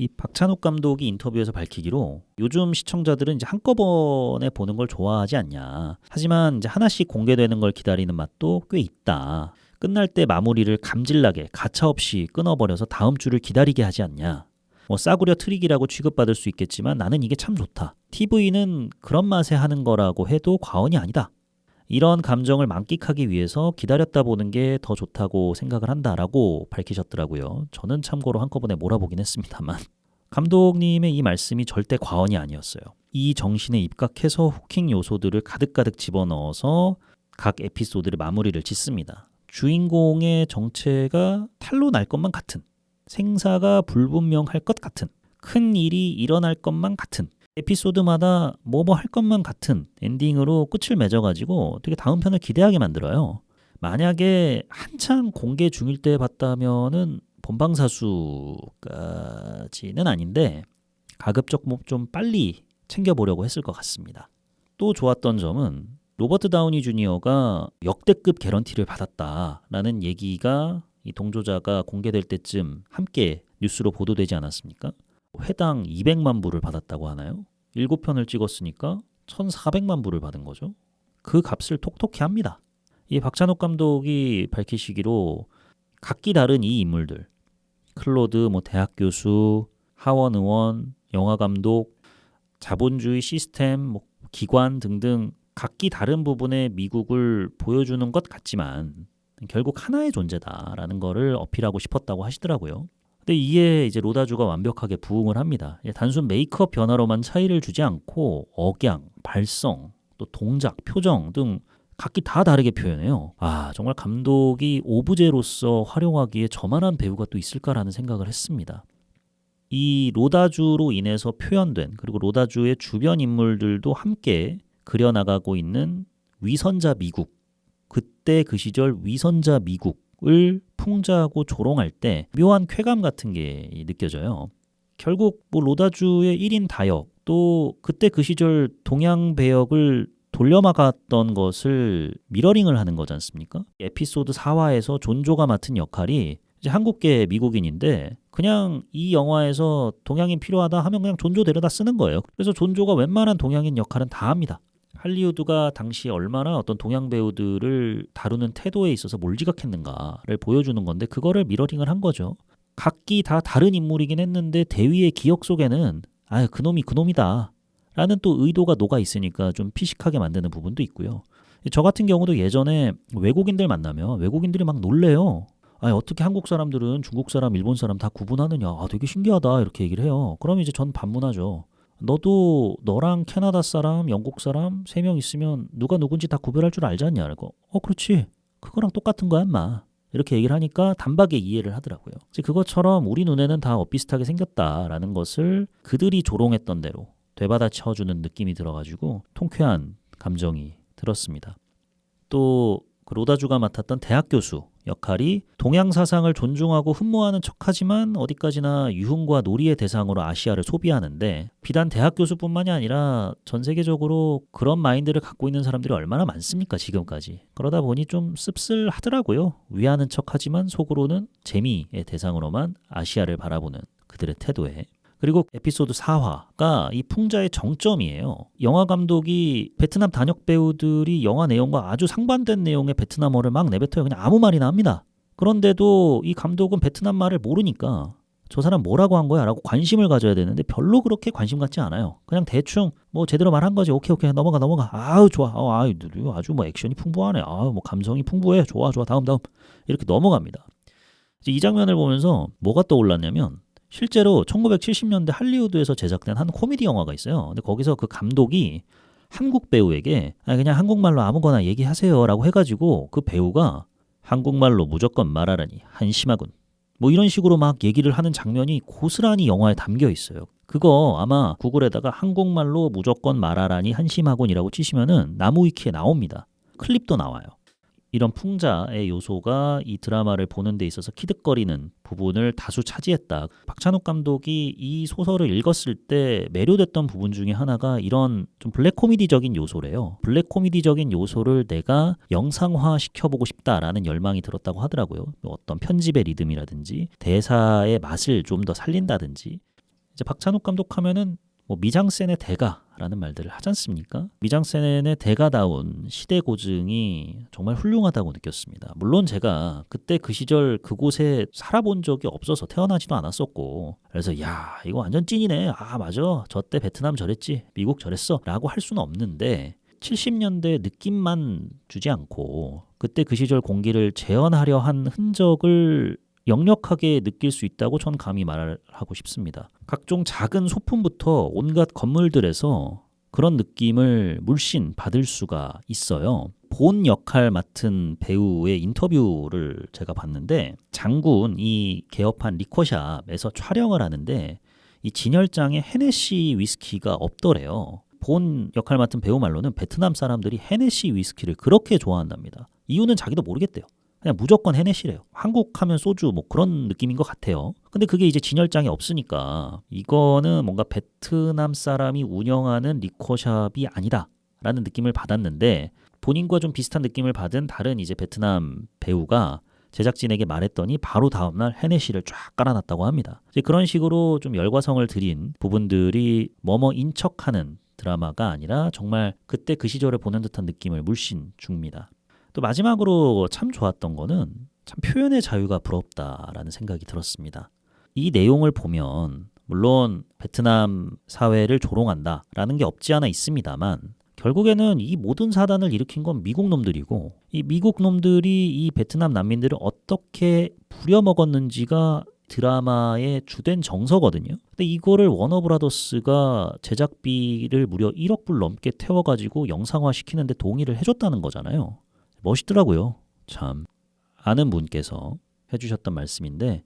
이 박찬욱 감독이 인터뷰에서 밝히기로 요즘 시청자들은 이제 한꺼번에 보는 걸 좋아하지 않냐. 하지만 이제 하나씩 공개되는 걸 기다리는 맛도 꽤 있다. 끝날 때 마무리를 감질나게 가차없이 끊어버려서 다음 주를 기다리게 하지 않냐. 싸구려 트릭이라고 취급받을 수 있겠지만 나는 이게 참 좋다. TV는 그런 맛에 하는 거라고 해도 과언이 아니다. 이런 감정을 만끽하기 위해서 기다렸다 보는 게 더 좋다고 생각을 한다라고 밝히셨더라고요. 저는 참고로 한꺼번에 몰아보긴 했습니다만 감독님의 이 말씀이 절대 과언이 아니었어요. 이 정신에 입각해서 후킹 요소들을 가득가득 집어넣어서 각 에피소드의 마무리를 짓습니다. 주인공의 정체가 탄로 날 것만 같은, 생사가 불분명할 것 같은, 큰 일이 일어날 것만 같은, 에피소드마다 뭐 할 것만 같은 엔딩으로 끝을 맺어가지고 되게 다음 편을 기대하게 만들어요. 만약에 한창 공개 중일 때 봤다면은 본방사수까지는 아닌데 가급적 좀 빨리 챙겨보려고 했을 것 같습니다. 또 좋았던 점은 로버트 다우니 주니어가 역대급 개런티를 받았다라는 얘기가 이 동조자가 공개될 때쯤 함께 뉴스로 보도되지 않았습니까? 회당 200만 불을 받았다고 하나요? 7편을 찍었으니까 1,400만 불을 받은 거죠. 그 값을 톡톡히 합니다. 이 박찬욱 감독이 밝히시기로 각기 다른 이 인물들, 클로드, 대학 교수, 하원 의원, 영화 감독, 자본주의 시스템, 기관 등등 각기 다른 부분의 미국을 보여주는 것 같지만 결국 하나의 존재다라는 거를 어필하고 싶었다고 하시더라고요. 근데 이에 이제 로다주가 완벽하게 부응을 합니다. 단순 메이크업 변화로만 차이를 주지 않고 억양, 발성, 또 동작, 표정 등 각기 다 다르게 표현해요. 정말 감독이 오브제로서 활용하기에 저만한 배우가 또 있을까라는 생각을 했습니다. 이 로다주로 인해서 표현된, 그리고 로다주의 주변 인물들도 함께 그려나가고 있는 위선자 미국, 그때 그 시절 위선자 미국을 풍자하고 조롱할 때 묘한 쾌감 같은 게 느껴져요. 결국 로다주의 1인 다역, 또 그때 그 시절 동양 배역을 돌려막았던 것을 미러링을 하는 거지 않습니까? 에피소드 4화에서 존조가 맡은 역할이 이제 한국계 미국인인데 그냥 이 영화에서 동양인 필요하다 하면 그냥 존조 데려다 쓰는 거예요. 그래서 존조가 웬만한 동양인 역할은 다 합니다. 할리우드가 당시 얼마나 어떤 동양 배우들을 다루는 태도에 있어서 몰지각했는가를 보여주는 건데 그거를 미러링을 한 거죠. 각기 다 다른 인물이긴 했는데 대위의 기억 속에는 그놈이 그놈이다 라는 또 의도가 녹아 있으니까 좀 피식하게 만드는 부분도 있고요. 저 같은 경우도 예전에 외국인들 만나면 외국인들이 막 놀래요. 어떻게 한국 사람들은 중국 사람, 일본 사람 다 구분하느냐. 되게 신기하다 이렇게 얘기를 해요. 그럼 이제 전 반문하죠. 너도 너랑 캐나다 사람, 영국 사람 3명 있으면 누가 누군지 다 구별할 줄 알지 않냐. 그러고 그렇지. 그거랑 똑같은 거야 인마. 이렇게 얘기를 하니까 단박에 이해를 하더라고요. 그것처럼 우리 눈에는 다 엇비슷하게 생겼다라는 것을 그들이 조롱했던 대로 되받아쳐주는 느낌이 들어가지고 통쾌한 감정이 들었습니다. 또 그 로다주가 맡았던 대학 교수 역할이 동양 사상을 존중하고 흠모하는 척하지만 어디까지나 유흥과 놀이의 대상으로 아시아를 소비하는데 비단 대학 교수뿐만이 아니라 전 세계적으로 그런 마인드를 갖고 있는 사람들이 얼마나 많습니까 지금까지. 그러다 보니 좀 씁쓸하더라고요. 위하는 척하지만 속으로는 재미의 대상으로만 아시아를 바라보는 그들의 태도에. 그리고 에피소드 4화가 이 풍자의 정점이에요. 영화 감독이 베트남 단역 배우들이 영화 내용과 아주 상반된 내용의 베트남어를 막 내뱉어요. 그냥 아무 말이나 합니다. 그런데도 이 감독은 베트남 말을 모르니까 저 사람 뭐라고 한 거야? 라고 관심을 가져야 되는데 별로 그렇게 관심 갖지 않아요. 그냥 대충 제대로 말한 거지. 오케이 넘어가. 좋아. 아주 액션이 풍부하네. 감성이 풍부해. 좋아. 다음. 이렇게 넘어갑니다. 이 장면을 보면서 뭐가 떠올랐냐면 실제로 1970년대 할리우드에서 제작된 한 코미디 영화가 있어요. 근데 거기서 그 감독이 한국 배우에게 그냥 한국말로 아무거나 얘기하세요 라고 해가지고 그 배우가 한국말로 무조건 말하라니 한심하군. 이런 식으로 막 얘기를 하는 장면이 고스란히 영화에 담겨 있어요. 그거 아마 구글에다가 한국말로 무조건 말하라니 한심하군이라고 치시면은 나무위키에 나옵니다. 클립도 나와요. 이런 풍자의 요소가 이 드라마를 보는 데 있어서 키득거리는 부분을 다수 차지했다. 박찬욱 감독이 이 소설을 읽었을 때 매료됐던 부분 중에 하나가 이런 좀 블랙 코미디적인 요소래요. 블랙 코미디적인 요소를 내가 영상화 시켜보고 싶다라는 열망이 들었다고 하더라고요. 어떤 편집의 리듬이라든지 대사의 맛을 좀 더 살린다든지. 이제 박찬욱 감독 하면은 미장센의 대가라는 말들을 하지 않습니까? 미장센의 대가다운 시대 고증이 정말 훌륭하다고 느꼈습니다. 물론 제가 그때 그 시절 그곳에 살아본 적이 없어서 태어나지도 않았었고 그래서 이거 완전 찐이네. 맞아. 저 때 베트남 저랬지. 미국 저랬어. 라고 할 수는 없는데 70년대 느낌만 주지 않고 그때 그 시절 공기를 재현하려 한 흔적을 역력하게 느낄 수 있다고 전 감히 말하고 싶습니다. 각종 작은 소품부터 온갖 건물들에서 그런 느낌을 물씬 받을 수가 있어요. 본 역할 맡은 배우의 인터뷰를 제가 봤는데 장군이 개업한 리커샵에서 촬영을 하는데 이 진열장에 헤네시 위스키가 없더래요. 본 역할 맡은 배우 말로는 베트남 사람들이 헤네시 위스키를 그렇게 좋아한답니다. 이유는 자기도 모르겠대요. 그냥 무조건 헤네시래요. 한국 하면 소주 그런 느낌인 것 같아요. 근데 그게 이제 진열장에 없으니까 이거는 뭔가 베트남 사람이 운영하는 리코샵이 아니다 라는 느낌을 받았는데 본인과 좀 비슷한 느낌을 받은 다른 이제 베트남 배우가 제작진에게 말했더니 바로 다음날 헤네시를 쫙 깔아놨다고 합니다. 이제 그런 식으로 좀 열과성을 들인 부분들이 인척하는 드라마가 아니라 정말 그때 그 시절을 보는 듯한 느낌을 물씬 줍니다. 또 마지막으로 참 좋았던 거는 참 표현의 자유가 부럽다라는 생각이 들었습니다. 이 내용을 보면 물론 베트남 사회를 조롱한다라는 게 없지 않아 있습니다만 결국에는 이 모든 사단을 일으킨 건 미국 놈들이고 이 미국 놈들이 이 베트남 난민들을 어떻게 부려먹었는지가 드라마의 주된 정서거든요. 근데 이거를 워너브라더스가 제작비를 무려 1억 불 넘게 태워가지고 영상화 시키는데 동의를 해줬다는 거잖아요. 멋있더라고요. 참. 아는 분께서 해주셨던 말씀인데,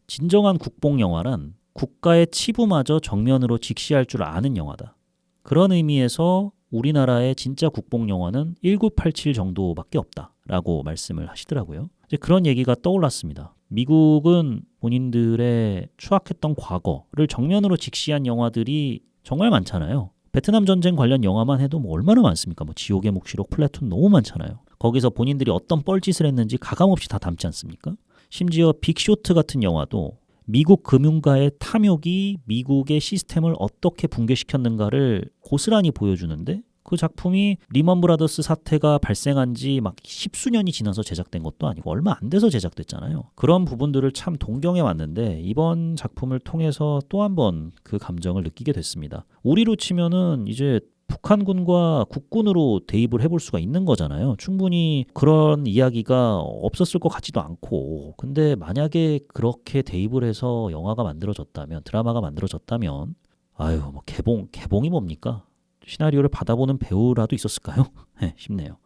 진정한 국뽕 영화란 국가의 치부마저 정면으로 직시할 줄 아는 영화다. 그런 의미에서 우리나라의 진짜 국뽕 영화는 1987 정도밖에 없다라고 말씀을 하시더라고요. 이제 그런 얘기가 떠올랐습니다. 미국은 본인들의 추악했던 과거를 정면으로 직시한 영화들이 정말 많잖아요. 베트남 전쟁 관련 영화만 해도 뭐 얼마나 많습니까? 뭐 지옥의 묵시록, 플래툰 너무 많잖아요. 거기서 본인들이 어떤 뻘짓을 했는지 가감없이 다 담지 않습니까? 심지어 빅쇼트 같은 영화도 미국 금융가의 탐욕이 미국의 시스템을 어떻게 붕괴시켰는가를 고스란히 보여주는데, 그 작품이 리먼 브라더스 사태가 발생한 지 막 10수년이 지나서 제작된 것도 아니고 얼마 안 돼서 제작됐잖아요. 그런 부분들을 참 동경해 왔는데 이번 작품을 통해서 또 한 번 그 감정을 느끼게 됐습니다. 우리로 치면은 이제 북한군과 국군으로 대입을 해볼 수가 있는 거잖아요. 충분히 그런 이야기가 없었을 것 같지도 않고, 근데 만약에 그렇게 대입을 해서 영화가 만들어졌다면, 드라마가 만들어졌다면, 아유, 뭐 개봉이 뭡니까? 시나리오를 받아보는 배우라도 있었을까요? 싶네요.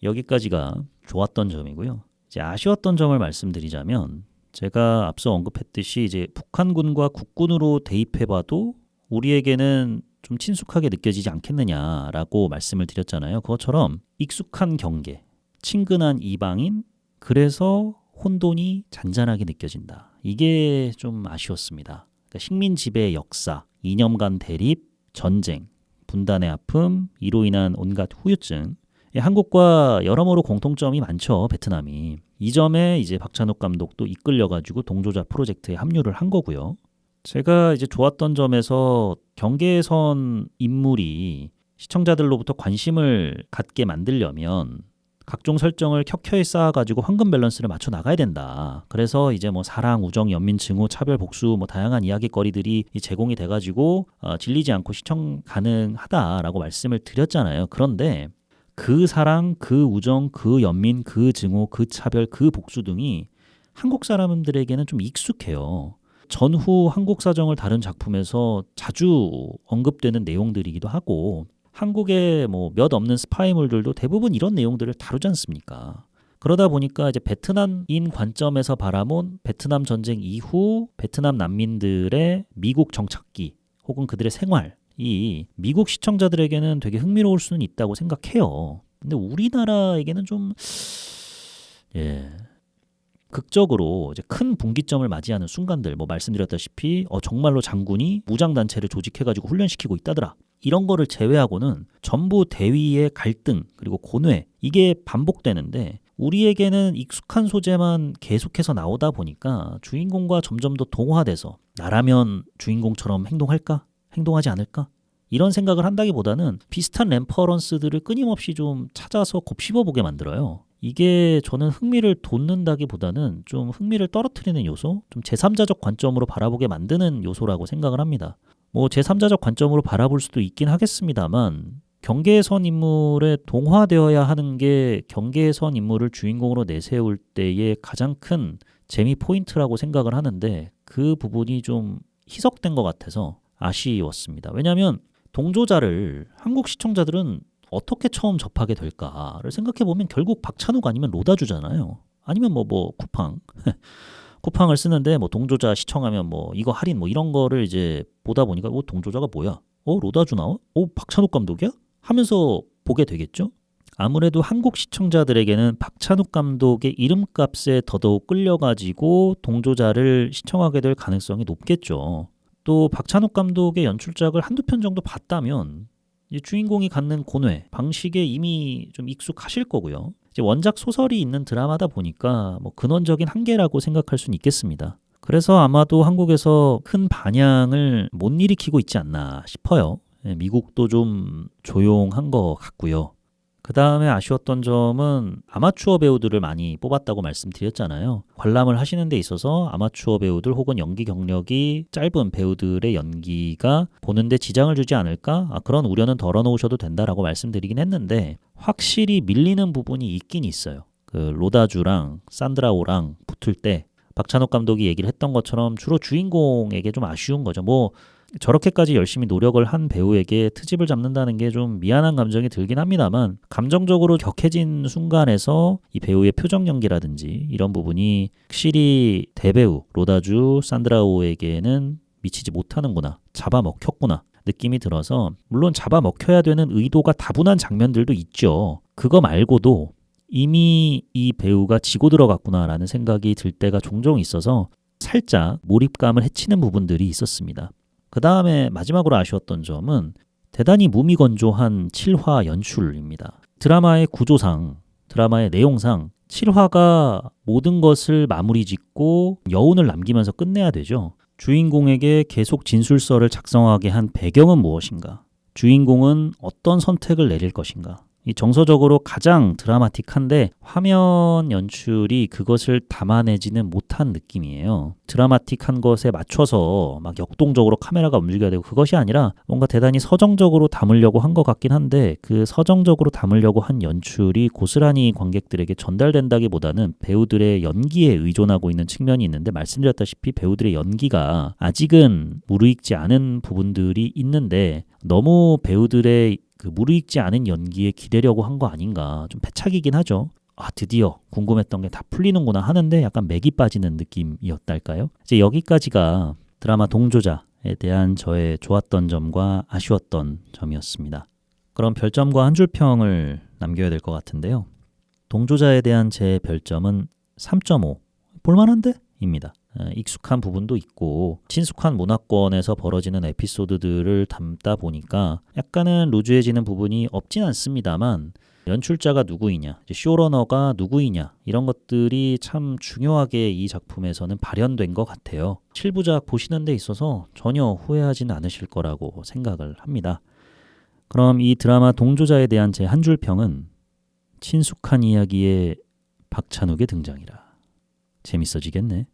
여기까지가 좋았던 점이고요. 이제 아쉬웠던 점을 말씀드리자면, 제가 앞서 언급했듯이 이제 북한군과 국군으로 대입해봐도 우리에게는 좀 친숙하게 느껴지지 않겠느냐라고 말씀을 드렸잖아요. 그것처럼 익숙한 경계, 친근한 이방인, 그래서 혼돈이 잔잔하게 느껴진다. 이게 좀 아쉬웠습니다. 그러니까 식민 지배의 역사, 이념 간 대립, 전쟁, 분단의 아픔, 이로 인한 온갖 후유증. 한국과 여러모로 공통점이 많죠. 베트남이. 이 점에 이제 박찬욱 감독도 이끌려가지고 동조자 프로젝트에 합류를 한 거고요. 제가 이제 좋았던 점에서 경계선 인물이 시청자들로부터 관심을 갖게 만들려면 각종 설정을 켜켜이 쌓아가지고 황금 밸런스를 맞춰 나가야 된다. 그래서 이제 뭐 사랑, 우정, 연민, 증오, 차별, 복수 뭐 다양한 이야기거리들이 제공이 돼가지고 질리지 않고 시청 가능하다라고 말씀을 드렸잖아요. 그런데 그 사랑, 그 우정, 그 연민, 그 증오, 그 차별, 그 복수 등이 한국 사람들에게는 좀 익숙해요. 전후 한국 사정을 다룬 작품에서 자주 언급되는 내용들이기도 하고, 한국의 뭐 몇 없는 스파이물들도 대부분 이런 내용들을 다루지 않습니까? 그러다 보니까 이제 베트남인 관점에서 바라본 베트남 전쟁 이후 베트남 난민들의 미국 정착기 혹은 그들의 생활이 미국 시청자들에게는 되게 흥미로울 수는 있다고 생각해요. 근데 우리나라에게는 좀 극적으로 이제 큰 분기점을 맞이하는 순간들, 뭐 말씀드렸다시피 정말로 장군이 무장단체를 조직해가지고 훈련시키고 있다더라, 이런 거를 제외하고는 전부 대위의 갈등 그리고 고뇌, 이게 반복되는데 우리에게는 익숙한 소재만 계속해서 나오다 보니까 주인공과 점점 더 동화돼서 나라면 주인공처럼 행동할까? 행동하지 않을까? 이런 생각을 한다기보다는 비슷한 램퍼런스들을 끊임없이 좀 찾아서 곱씹어보게 만들어요. 이게 저는 흥미를 돋는다기보다는 좀 흥미를 떨어뜨리는 요소, 좀 제3자적 관점으로 바라보게 만드는 요소라고 생각을 합니다. 뭐 제3자적 관점으로 바라볼 수도 있긴 하겠습니다만, 경계선 인물에 동화되어야 하는 게 경계선 인물을 주인공으로 내세울 때의 가장 큰 재미 포인트라고 생각을 하는데, 그 부분이 좀 희석된 것 같아서 아쉬웠습니다. 왜냐하면 동조자를 한국 시청자들은 어떻게 처음 접하게 될까를 생각해보면 결국 박찬욱 아니면 로다주잖아요. 아니면 뭐 쿠팡 쿠팡을 쓰는데 뭐 동조자 시청하면 뭐 이거 할인 뭐 이런 거를 이제 보다 보니까 동조자가 뭐야? 로다주 나와? 박찬욱 감독이야? 하면서 보게 되겠죠? 아무래도 한국 시청자들에게는 박찬욱 감독의 이름값에 더더욱 끌려가지고 동조자를 시청하게 될 가능성이 높겠죠. 또 박찬욱 감독의 연출작을 한두 편 정도 봤다면 이제 주인공이 갖는 고뇌, 방식에 이미 좀 익숙하실 거고요. 이제 원작 소설이 있는 드라마다 보니까 뭐 근원적인 한계라고 생각할 수는 있겠습니다. 그래서 아마도 한국에서 큰 반향을 못 일으키고 있지 않나 싶어요. 미국도 좀 조용한 것 같고요. 그 다음에 아쉬웠던 점은 아마추어 배우들을 많이 뽑았다고 말씀드렸잖아요. 관람을 하시는 데 있어서 아마추어 배우들 혹은 연기 경력이 짧은 배우들의 연기가 보는데 지장을 주지 않을까? 그런 우려는 덜어놓으셔도 된다라고 말씀드리긴 했는데, 확실히 밀리는 부분이 있긴 있어요. 그 로다주랑 산드라오랑 붙을 때 박찬욱 감독이 얘기를 했던 것처럼 주로 주인공에게 좀 아쉬운 거죠. 뭐 저렇게까지 열심히 노력을 한 배우에게 트집을 잡는다는 게 좀 미안한 감정이 들긴 합니다만 감정적으로 격해진 순간에서 이 배우의 표정 연기라든지 이런 부분이 확실히 대배우 로다주 산드라오에게는 미치지 못하는구나, 잡아먹혔구나 느낌이 들어서 물론 잡아먹혀야 되는 의도가 다분한 장면들도 있죠. 그거 말고도 이미 이 배우가 지고 들어갔구나라는 생각이 들 때가 종종 있어서 살짝 몰입감을 해치는 부분들이 있었습니다. 그 다음에 마지막으로 아쉬웠던 점은 대단히 무미건조한 7화 연출입니다. 드라마의 구조상, 드라마의 내용상 7화가 모든 것을 마무리 짓고 여운을 남기면서 끝내야 되죠. 주인공에게 계속 진술서를 작성하게 한 배경은 무엇인가? 주인공은 어떤 선택을 내릴 것인가? 이 정서적으로 가장 드라마틱한데 화면 연출이 그것을 담아내지는 못한 느낌이에요. 드라마틱한 것에 맞춰서 막 역동적으로 카메라가 움직여야 되고 그것이 아니라 뭔가 대단히 서정적으로 담으려고 한 것 같긴 한데 그 서정적으로 담으려고 한 연출이 고스란히 관객들에게 전달된다기보다는 배우들의 연기에 의존하고 있는 측면이 있는데 말씀드렸다시피 배우들의 연기가 아직은 무르익지 않은 부분들이 있는데 너무 배우들의 그 무르익지 않은 연기에 기대려고 한 거 아닌가 좀 패착이긴 하죠. 아 드디어 궁금했던 게 다 풀리는구나 하는데 약간 맥이 빠지는 느낌이었달까요? 이제 여기까지가 드라마 동조자에 대한 저의 좋았던 점과 아쉬웠던 점이었습니다. 그럼 별점과 한 줄 평을 남겨야 될 것 같은데요. 동조자에 대한 제 별점은 3.5 볼만한데? 입니다. 익숙한 부분도 있고 친숙한 문화권에서 벌어지는 에피소드들을 담다 보니까 약간은 루즈해지는 부분이 없진 않습니다만 연출자가 누구이냐, 쇼러너가 누구이냐 이런 것들이 참 중요하게 이 작품에서는 발현된 것 같아요. 7부작 보시는 데 있어서 전혀 후회하지는 않으실 거라고 생각을 합니다. 그럼 이 드라마 동조자에 대한 제 한 줄 평은 친숙한 이야기에 박찬욱의 등장이라 재밌어지겠네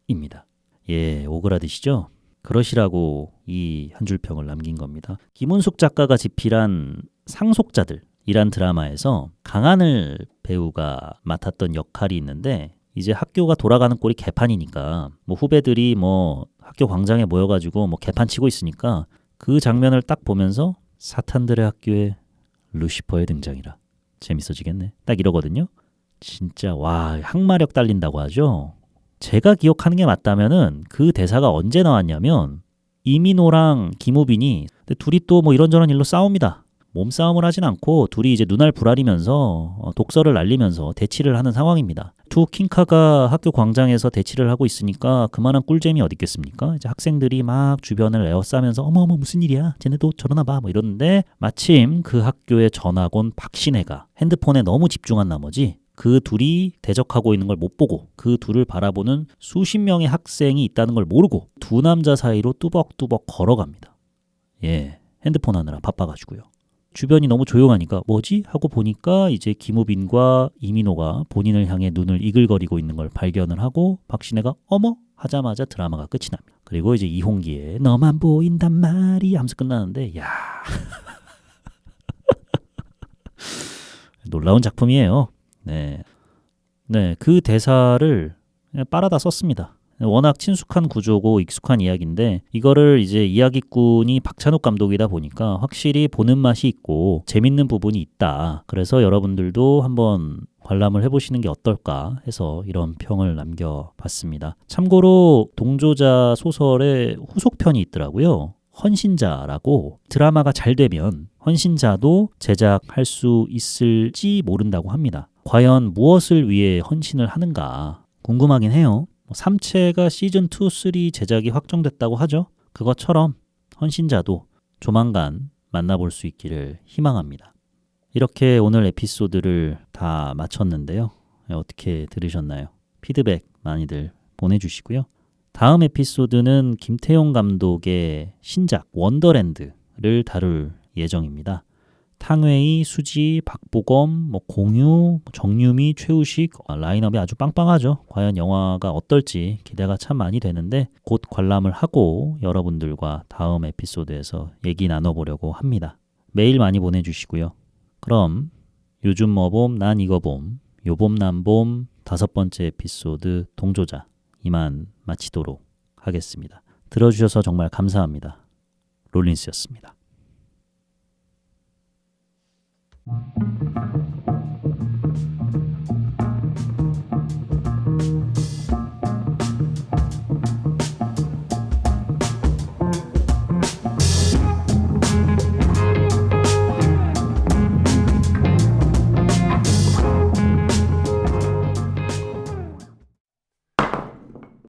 입니다. 예, 오그라드시죠? 그러시라고 이 한 줄 평을 남긴 겁니다. 김은숙 작가가 집필한 상속자들이란 드라마에서 강하늘 배우가 맡았던 역할이 있는데 이제 학교가 돌아가는 꼴이 개판이니까 뭐 후배들이 뭐 학교 광장에 모여가지고 뭐 개판 치고 있으니까 그 장면을 딱 보면서 사탄들의 학교에 루시퍼의 등장이라 재밌어지겠네 딱 이러거든요. 진짜 와 항마력 딸린다고 하죠. 제가 기억하는 게 맞다면은 그 대사가 언제 나왔냐면 이민호랑 김우빈이 둘이 또 뭐 이런저런 일로 싸웁니다. 몸싸움을 하진 않고 둘이 이제 눈알 부라리면서 독서를 날리면서 대치를 하는 상황입니다. 두 킹카가 학교 광장에서 대치를 하고 있으니까 그만한 꿀잼이 어디 있겠습니까? 이제 학생들이 막 주변을 에워싸면서 어머 무슨 일이야? 쟤네도 저러나 봐 뭐 이러는데 마침 그 학교의 전학온 박신혜가 핸드폰에 너무 집중한 나머지 그 둘이 대적하고 있는 걸 못 보고 그 둘을 바라보는 수십 명의 학생이 있다는 걸 모르고 두 남자 사이로 뚜벅뚜벅 걸어갑니다. 예, 핸드폰 하느라 바빠가지고요. 주변이 너무 조용하니까 뭐지? 하고 보니까 이제 김우빈과 이민호가 본인을 향해 눈을 이글거리고 있는 걸 발견을 하고 박신혜가 어머? 하자마자 드라마가 끝이 납니다. 그리고 이제 이홍기의 너만 보인단 말이 하면서 끝나는데 야 놀라운 작품이에요. 네, 그 대사를 빨아다 썼습니다. 워낙 친숙한 구조고 익숙한 이야기인데 이거를 이제 이야기꾼이 박찬욱 감독이다 보니까 확실히 보는 맛이 있고 재밌는 부분이 있다. 그래서 여러분들도 한번 관람을 해보시는 게 어떨까 해서 이런 평을 남겨봤습니다. 참고로 동조자 소설의 후속편이 있더라고요. 헌신자라고 드라마가 잘 되면 헌신자도 제작할 수 있을지 모른다고 합니다. 과연 무엇을 위해 헌신을 하는가 궁금하긴 해요. 3채가 시즌2, 3 제작이 확정됐다고 하죠. 그것처럼 헌신자도 조만간 만나볼 수 있기를 희망합니다. 이렇게 오늘 에피소드를 다 마쳤는데요. 어떻게 들으셨나요? 피드백 많이들 보내주시고요. 다음 에피소드는 김태용 감독의 신작 원더랜드를 다룰 예정입니다. 탕웨이, 수지, 박보검, 공유, 정유미, 최우식 라인업이 아주 빵빵하죠. 과연 영화가 어떨지 기대가 참 많이 되는데 곧 관람을 하고 여러분들과 다음 에피소드에서 얘기 나눠보려고 합니다. 메일 많이 보내주시고요. 그럼 요즘 뭐 봄, 난 이거 봄 요봄남봄 5번째 에피소드 동조자 이만 마치도록 하겠습니다. 들어주셔서 정말 감사합니다. 롤린스였습니다.